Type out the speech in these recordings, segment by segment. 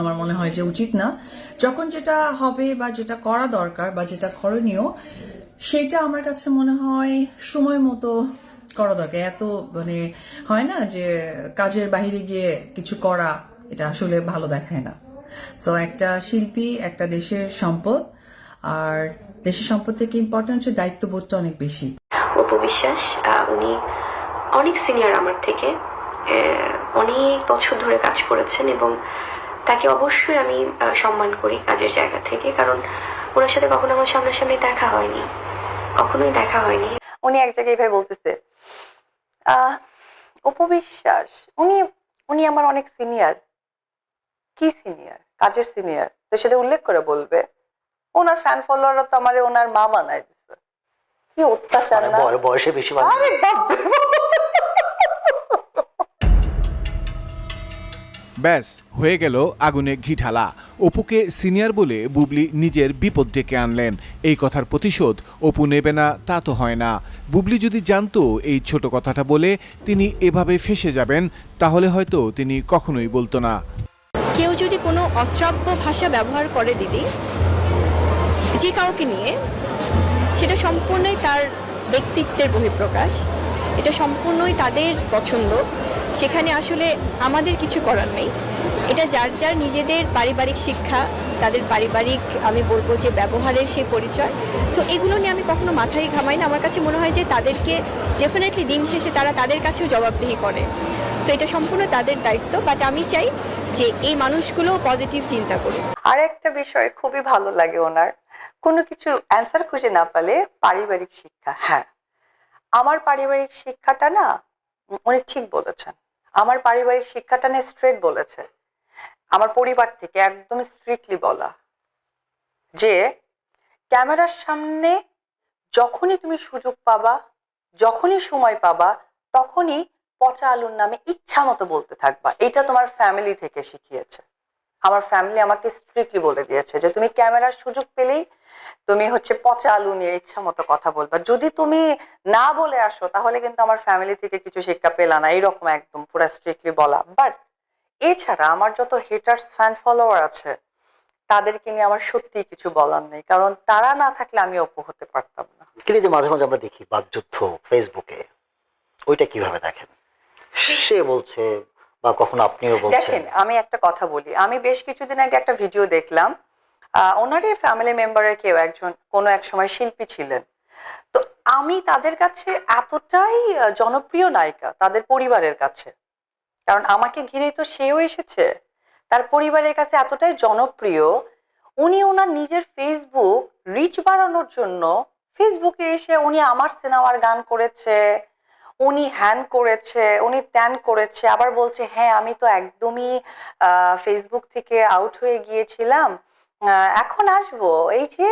আমার মনে হয় যে উচিত না। যখন যেটা হবে বা যেটা করা দরকার বা যেটা করণীয়, সেটা আমার কাছে মনে হয় সময় মতো করা দরকার। এত মানে হয় না যে কাজের বাইরে গিয়ে কিছু করা, এটা আসলে ভালো দেখায় না। সো একটা শিল্পী একটা দেশের সম্পদ, আর দেশের সম্পদ থেকে ইম্পর্টেন্ট হচ্ছে দায়িত্ববোধটা অনেক বেশি। অপু বিশ্বাস উনি অনেক সিনিয়র আমার থেকে, অনেক বছর ধরে কাজ করেছেন এবং তাকে অবশ্যই আমি সম্মান করি কাজের জায়গা থেকে, কারণ ওনার সাথে কখনো আমার সামনাসামনি দেখা হয়নি, কখনোই দেখা হয়নি। উনি এক জায়গায় এভাবে বলতেছে, আহ অপু বিশ্বাস উনি উনি আমার অনেক সিনিয়র। কি সিনিয়র? কাজের সিনিয়র, তো সেটা উল্লেখ করে বলবে। ওনার ফ্যান ফলোয়াররা তো আমার ওনার মা বানায় দিচ্ছে। কি অত্যাচার না! বয়সে বেশি আরে বাপ রে! ব্যাস হয়ে গেল আগুনে ঘি ঢালা। অপুকে সিনিয়র বলে বুবলি নিজের বিপদ ডেকে আনলেন। এই কথার প্রতিশোধ অপু নেবে না তা তো হয় না। বুবলি যদি জানতো এই ছোট কথাটা বলে তিনি এভাবে ফেঁসে যাবেন, তাহলে হয়তো তিনি কখনোই বলতো না। কেউ যদি কোনো অশ্রাব্য ভাষা ব্যবহার করে দিদি যে কাউকে নিয়ে, সেটা সম্পূর্ণই তার ব্যক্তিত্বের বহিঃপ্রকাশ, এটা সম্পূর্ণই তাদের পছন্দ, সেখানে আসলে আমাদের কিছু করার নেই। এটা যার যার নিজেদের পারিবারিক শিক্ষা, তাদের পারিবারিক আমি বলবো যে ব্যবহারের সেই পরিচয়। সো এগুলো নিয়ে আমি কখনো মাথায় ঘামাই না। আমার কাছে মনে হয় যে তাদেরকে ডেফিনেটলি দিন শেষে তারা তাদের কাছেও জবাবদিহি করে। সো এটা সম্পূর্ণ তাদের দায়িত্ব, বাট আমি চাই যে এই মানুষগুলো পজিটিভ চিন্তা করুক। আর একটা বিষয় খুবই ভালো লাগে ওনার, কোনো কিছু অ্যান্সার খুঁজে না পেলে পারিবারিক শিক্ষা। হ্যাঁ, আমার পারিবারিক শিক্ষাটা না, উনি ঠিক বলেছেন, আমার পারিবারিক শিক্ষাটা না স্ট্রেট বলেছে। আমার পরিবার থেকে একদম স্ট্রিক্টলি বলা যে ক্যামেরার সামনে যখনই তুমি সুযোগ পাবা, যখনই সময় পাবা, তখনই পচা আলুর নামে ইচ্ছা মতো বলতে থাকবা। এটা তোমার ফ্যামিলি থেকে শিখিয়েছে। আমার ফ্যামিলি আমাকে স্ট্রিক্টলি বলে দিয়েছে যে তুমি ক্যামেরার সুযোগ পেলেই তুমি পচা আলু নিয়ে ইচ্ছা মতো কথা বলবা। যদি তুমি না বলে আসো তাহলে কিন্তু আমার ফ্যামিলি থেকে কিছু শিক্ষা পেলা না, এইরকম একদম পুরো স্ট্রিক্টলি বলা। বাট এছাড়া আমার যত হেটার্স ফ্যান ফলোয়ার আছে তাদেরকে নিয়ে আমার সত্যি কিছু বলার নেই, কারণ তারা না থাকলে আমি অপু হতে পারতাম না। কিন্তু যে মাঝে মাঝে আমরা দেখি বাকযুদ্ধ ফেসবুকে, ওইটা কিভাবে দেখেন? সে বলছে বা কখনো আপনিও বলছেন। দেখেন, আমি একটা কথা বলি, আমি বেশ কিছুদিন আগে একটা ভিডিও দেখলাম, ওনারই ফ্যামিলি মেম্বারের কেউ একজন কোনো এক সময় শিল্পী ছিলেন। তো আমি তাদের কাছে এতটাই জনপ্রিয় নায়িকা তাদের পরিবারের কাছে, কারণ আমাকে ঘিরেই তো সেও এসেছে, তার পরিবারের কাছে এতটাই জনপ্রিয়। উনি ওনার নিজের ফেসবুক রিচ বাড়ানোর জন্য ফেসবুকে এসে উনি আমার সিনেমার গান করেছে, উনি হ্যান করেছে, উনি ত্যান করেছে, আবার বলছে হ্যাঁ আমি তো একদমই ফেসবুক থেকে আউট হয়ে গিয়েছিলাম, এখন আসবো, এই যে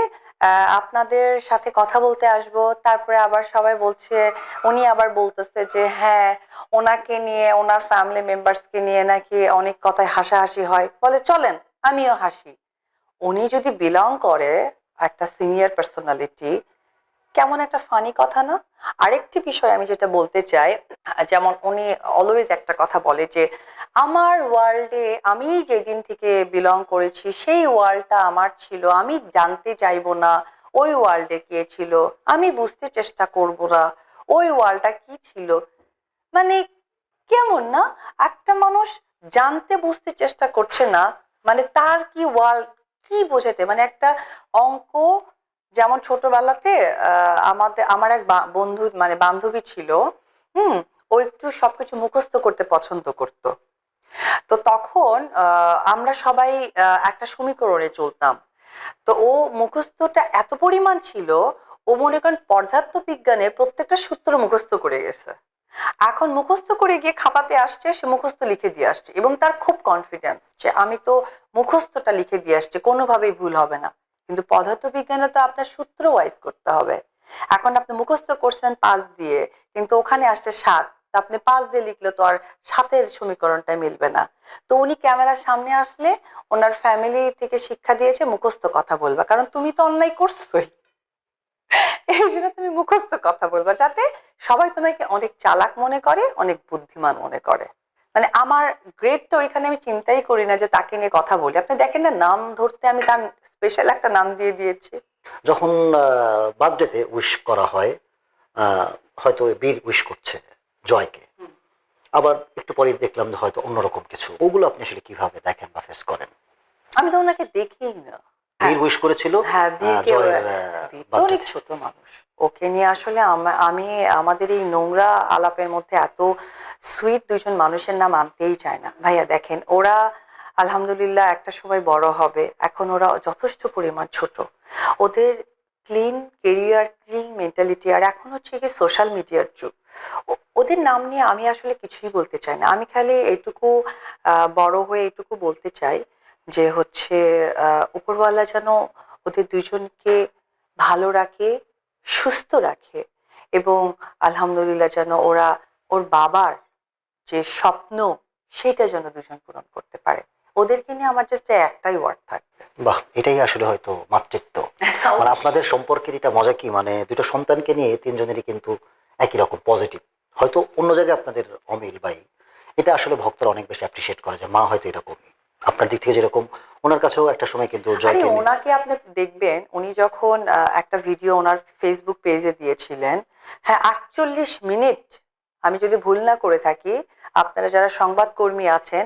আপনাদের সাথে কথা বলতে আসবো। তারপরে আবার সবাই বলছে, উনি আবার বলতেছে যে হ্যাঁ ওনাকে নিয়ে ওনার ফ্যামিলি মেম্বার্সকে নিয়ে নাকি অনেক কথায় হাসাহাসি হয়, বলে চলেন আমিও হাসি। উনি যদি বিলং করে একটা সিনিয়র পার্সোনালিটি, কেমন একটা ফানি কথা না? আরেকটি বিষয় আমি যেটা বলতে চাই, যেমন উনি অলওয়েজ একটা কথা বলে যে আমার ওয়ার্ল্ডে আমি যেদিন থেকে বিলং করেছি সেই ওয়ার্ল্ডটা আমার ছিল, আমি জানতে চাইবো না ওই ওয়ার্ল্ডে কে ছিল, আমি বুঝতে চেষ্টা করবো না ওই ওয়ার্ল্ডটা কি ছিল। মানে কেমন না? একটা মানুষ জানতে বুঝতে চেষ্টা করছে না, মানে তার কি ওয়ার্ল্ড কি বোঝাতে, মানে একটা অঙ্ক, যেমন ছোটবেলাতে আমার এক বন্ধু মানে বান্ধবী ছিল, ও একটু সবকিছু মুখস্থ করতে পছন্দ করত। তো তখন আমরা সবাই একটা সমীকরণে চলতাম। তো ও মুখস্থটা এত পরিমাণ ছিল, ও মনে করেন পদার্থ বিজ্ঞানের প্রত্যেকটা সূত্র মুখস্থ করে গেছে। এখন মুখস্থ করে গিয়ে খাতাতে আসছে, সে মুখস্থ লিখে দিয়ে আসছে এবং তার খুব কনফিডেন্স যে আমি তো মুখস্থটা লিখে দিয়ে আসছি, কোনোভাবেই ভুল হবে না। কিন্তু পদার্থবিজ্ঞানে তো আপনার সূত্র ওয়াইজ করতে হবে। এখন আপনি মুখস্থ করছেন 5 দিয়ে, কিন্তু ওখানে আসছে 7, আপনি 5 দিয়ে লিখলে তো আর 7-এর সমীকরণটা মিলবে না। তো উনি ক্যামেরার সামনে আসলে ওনার ফ্যামিলি থেকে শিক্ষা দিয়েছে মুখস্থ কথা বলবা, কারণ তুমি তো অন্যায় করছোই, এই জন্য তুমি মুখস্থ কথা বলবা, যাতে সবাই তোমাকে অনেক চালাক মনে করে, অনেক বুদ্ধিমান মনে করে। মানে আমার গ্রেডটা ওইখানে আমি চিন্তাই করি না যে তাকে নিয়ে কথা বলি। আপনি দেখেন না, নাম ধরতে আমি তার স্পেশাল একটা নাম দিয়ে দিয়েছি। যখন বার্থডেতে উইশ করা হয়, হয়তো বীর উইশ করছে জয়কে, আবার একটু পরে দেখলাম যে হয়তো অন্যরকম কিছু, ওগুলো আপনি আসলে কিভাবে দেখেন বা ফেস করেন? আমি তো ওনাকে দেখিই না। বীর উইশ করেছিল হ্যাঁ, বীরকে জয়ের বীর তো অনেক birthday-তে। ছোট মানুষ, ওকে নিয়ে আসলে আমি আমাদের এই নোংরা আলাপের মধ্যে এত সুইট দুইজন মানুষের নাম আনতেই চায় না। ভাইয়া দেখেন, ওরা আলহামদুলিল্লাহ একটা সময় বড় হবে, এখন ওরা যথেষ্ট পরিমাণ ছোট, ওদের ক্লিন কেরিয়ার, ক্লিন মেন্টালিটি, আর এখন হচ্ছে কি সোশ্যাল মিডিয়ার যুগ। ওদের নাম নিয়ে আমি আসলে কিছুই বলতে চাই না। আমি খালি এইটুকু বড় হয়ে এইটুকু বলতে চাই যে হচ্ছে উপরওয়ালা যেন ওদের দুইজনকে ভালো রাখে, সুস্থ রাখে, এবং আলহামদুলিল্লাহ যেন ওরা ওর বাবার যে স্বপ্ন সেটা যেন দুজন পূরণ করতে পারে। ওদেরকে নিয়ে আমার জাস্ট একটাই ওয়ার্ড থাকবে, বাহ, এটাই আসলে হয়তো মাতৃত্ব। মানে আপনাদের সম্পর্কের এটা মজা কি, মানে দুটো সন্তানকে নিয়ে তিনজনেরই কিন্তু একই রকম পজিটিভ। হয়তো অন্য জায়গায় আপনাদের অমিল ভাই, এটা আসলে ভক্তরা অনেক বেশি অ্যাপ্রিসিয়েট করে যে মা হয়তো এরকমই, আপনার দিক থেকে যেরকম ওনার কাছেও একটা সময় কিন্তু আরে জয়কে নিয়ে। ওনাকে আপনি দেখবেন, উনি যখন একটা ভিডিও ওনার ফেসবুক পেজে দিয়েছিলেন, হ্যাঁ 48 মিনিট, আমি যদি ভুল না করে থাকি, আপনারা যারা সংবাদকর্মী আছেন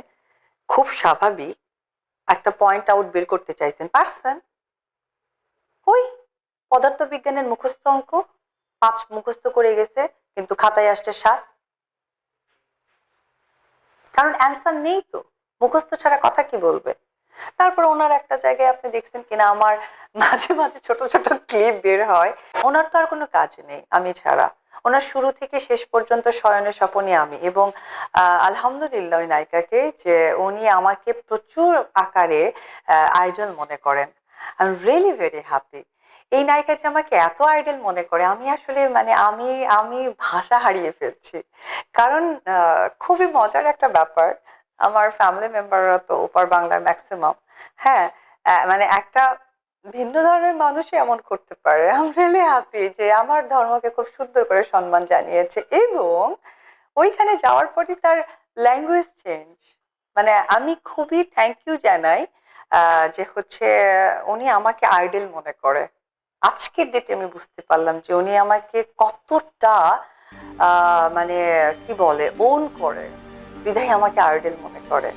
খুব স্বাভাবিক একটা পয়েন্ট আউট বের করতে চাইছেন, পারছেন? ওই পদার্থবিজ্ঞানের মুখস্থ অঙ্ক 5 মুখস্থ করে গেছে, কিন্তু খাতায় আসছে 7, কারণ অ্যান্সার নেই তো, মুখস্থ ছাড়া কথা কি বলবে? তারপর ওনার একটা জায়গায় আপনি দেখছেন কিনা, আমার মাঝে মাঝে ছোট ছোট ক্লিপ বের হয়, ওনার তো আর কোনো কাজ নেই আমি ছাড়া, ওনার শুরু থেকে শেষ পর্যন্ত শয়নে স্বপনে আমি, এবং আলহামদুলিল্লাহ ওই নায়িকাকে যে উনি আমাকে প্রচুর আকারে আইডল মনে করেন। I am really very happy. এই নায়িকা যে আমাকে এত আইডল মনে করে, আমি আসলে মানে আমি আমি ভাষা হারিয়ে ফেলছি। কারণ খুবই মজার একটা ব্যাপার, আমার ফ্যামিলি মেম্বাররা তো ওপার বাংলার ম্যাক্সিমাম, হ্যাঁ, মানে একটা ভিন্ন ধর্মের মানুষই এমন করতে পারে। আই এম রিয়েলি হ্যাপি যে আমার ধর্মকে খুব সুন্দর করে সম্মান জানিয়েছে, এবং ওইখানে যাওয়ার পরই তার ল্যাঙ্গুয়েজ চেঞ্জ। মানে আমি খুবই থ্যাংক ইউ জানাই যে হচ্ছে উনি আমাকে আইডল মনে করে। আজকের ডেটে আমি বুঝতে পারলাম যে উনি আমাকে কতটা মানে কি বলে ওন করে, বিধায় আমাকে আইডল মনে করে।